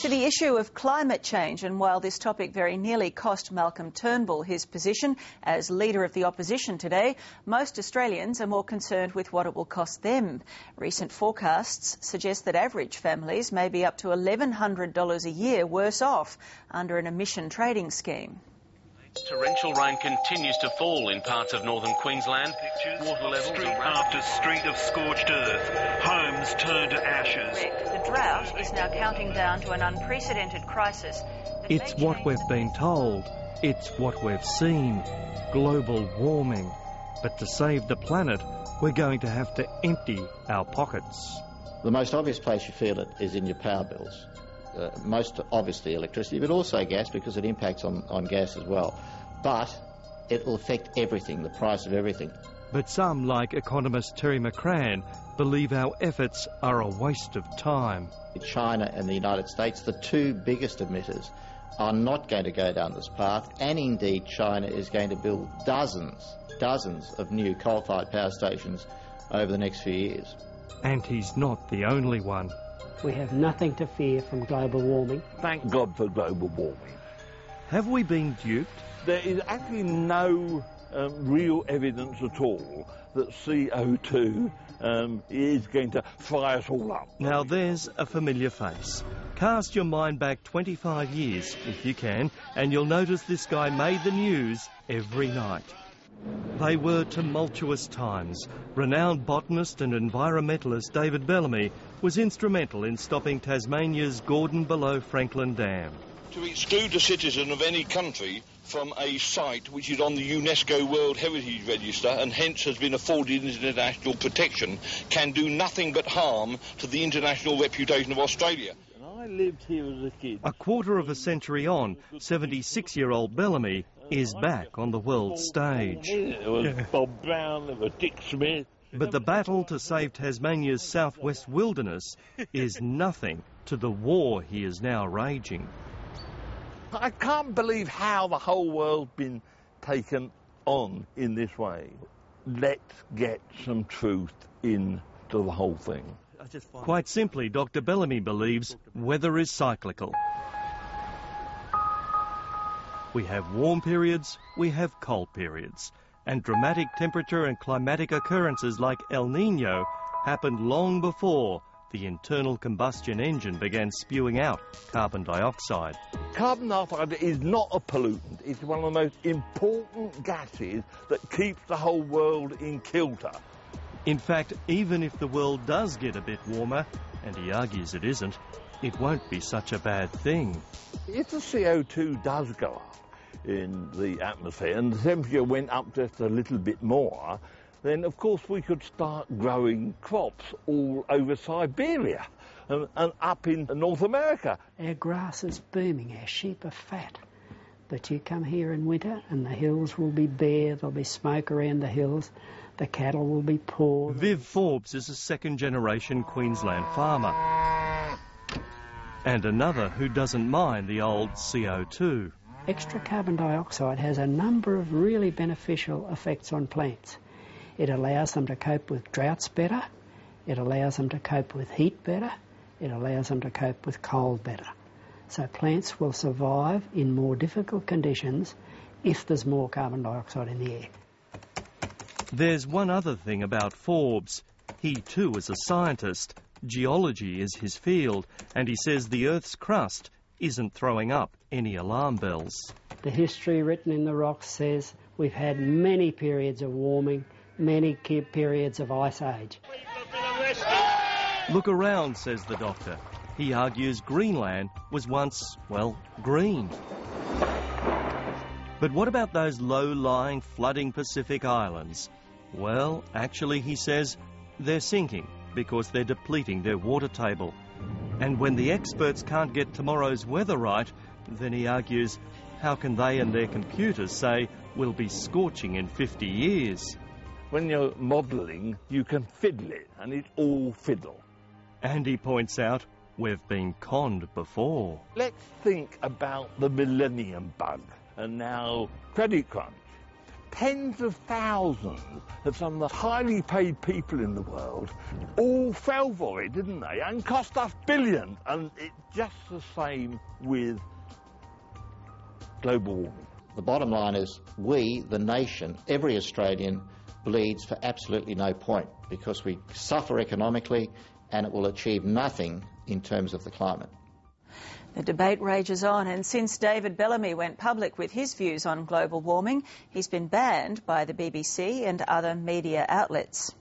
To the issue of climate change, and while this topic very nearly cost Malcolm Turnbull his position as Leader of the Opposition today, most Australians are more concerned with what it will cost them. Recent forecasts suggest that average families may be up to $1,100 a year worse off under an emission trading scheme. Torrential rain continues to fall in parts of northern Queensland. Water levels street after street of scorched earth, homes turned to ashes. The drought is now counting down to an unprecedented crisis. It's what we've been told. It's what we've seen. Global warming. But to save the planet, we're going to have to empty our pockets. The most obvious place you feel it is in your power bills. Most obviously electricity, but also gas, because it impacts on gas as well. But it will affect everything, the price of everything. But some, like economist Terry McCrann, believe our efforts are a waste of time. China and the United States, the two biggest emitters, are not going to go down this path, and indeed China is going to build dozens of new coal-fired power stations over the next few years. And he's not the only one. We have nothing to fear from global warming. Thank God for global warming. Have we been duped? There is actually no real evidence at all that CO2 is going to fry us all up. Now there's a familiar face. Cast your mind back 25 years, if you can, and you'll notice this guy made the news every night. They were tumultuous times. Renowned botanist and environmentalist David Bellamy was instrumental in stopping Tasmania's Gordon below Franklin Dam. To exclude a citizen of any country from a site which is on the UNESCO World Heritage Register and hence has been afforded international protection can do nothing but harm to the international reputation of Australia. I lived here as a kid. A quarter of a century on, 76-year-old Bellamy is back on the world stage. There was Bob Brown, there was Dick Smith. But the battle to save Tasmania's southwest wilderness is nothing to the war he is now raging. I can't believe how the whole world's been taken on in this way. Let's get some truth into the whole thing. Quite simply, Dr. Bellamy believes weather is cyclical. We have warm periods, we have cold periods, and dramatic temperature and climatic occurrences like El Niño happened long before the internal combustion engine began spewing out carbon dioxide. Carbon dioxide is not a pollutant. It's one of the most important gases that keeps the whole world in kilter. In fact, even if the world does get a bit warmer, and he argues it isn't, it won't be such a bad thing. If the CO2 does go up in the atmosphere and the temperature went up just a little bit more, then of course we could start growing crops all over Siberia and up in North America. Our grass is booming, our sheep are fat. But you come here in winter and the hills will be bare, there'll be smoke around the hills, the cattle will be poor. Viv Forbes is a second-generation Queensland farmer. And another who doesn't mind the old CO2. Extra carbon dioxide has a number of really beneficial effects on plants. It allows them to cope with droughts better, it allows them to cope with heat better, it allows them to cope with cold better. So plants will survive in more difficult conditions if there's more carbon dioxide in the air. There's one other thing about Forbes. He too is a scientist. Geology is his field, and he says the Earth's crust isn't throwing up any alarm bells. The history written in the rocks says we've had many periods of warming, many periods of ice age. Look around, says the doctor. He argues Greenland was once, well, green. But what about those low-lying, flooding Pacific islands? Well, actually, he says, they're sinking because they're depleting their water table. And when the experts can't get tomorrow's weather right, then he argues, how can they and their computers say we'll be scorching in 50 years? When you're modelling, you can fiddle it, and it's all fiddle. And he points out, we've been conned before. Let's think about the millennium bug, and now credit crunch. tens of thousands of some of the highly paid people in the world all fell for it, didn't they? And cost us billions. And it's just the same with global warming. The bottom line is we, the nation, every Australian, bleeds for absolutely no point because we suffer economically and it will achieve nothing in terms of the climate. The debate rages on, and since David Bellamy went public with his views on global warming, he's been banned by the BBC and other media outlets.